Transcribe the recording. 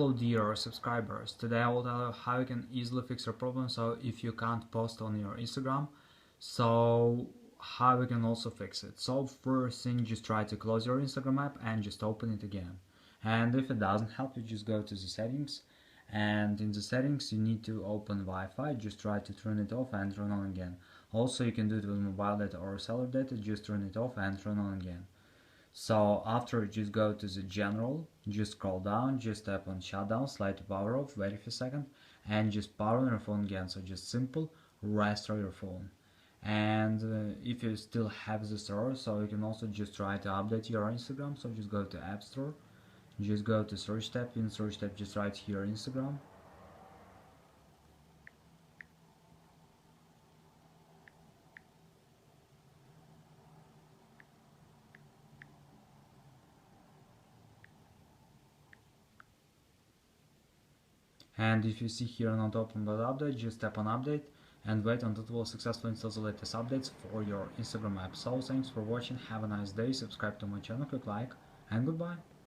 Hello dear subscribers, today I will tell you how you can easily fix your problem. So if you can't post on your Instagram, so how you can also fix it. So first thing, just try to close your Instagram app and just open it again. And if it doesn't help you, just go to the settings, and in the settings you need to open Wi-Fi. Just try to turn it off and turn on again. Also you can do it with mobile data or cellular data. Just turn it off and turn on again. So after, just go to the general, just scroll down, just tap on shutdown, slide to power off, wait for a second, and just power on your phone again. So just simple restore your phone. And if you still have this error, so you can also just try to update your Instagram. So just go to App Store, just go to search tab, in search tab just write here Instagram. And if you see here not open that update, just tap on update and wait until it will successfully install the latest updates for your Instagram app. So thanks for watching, have a nice day, subscribe to my channel, click like, and goodbye.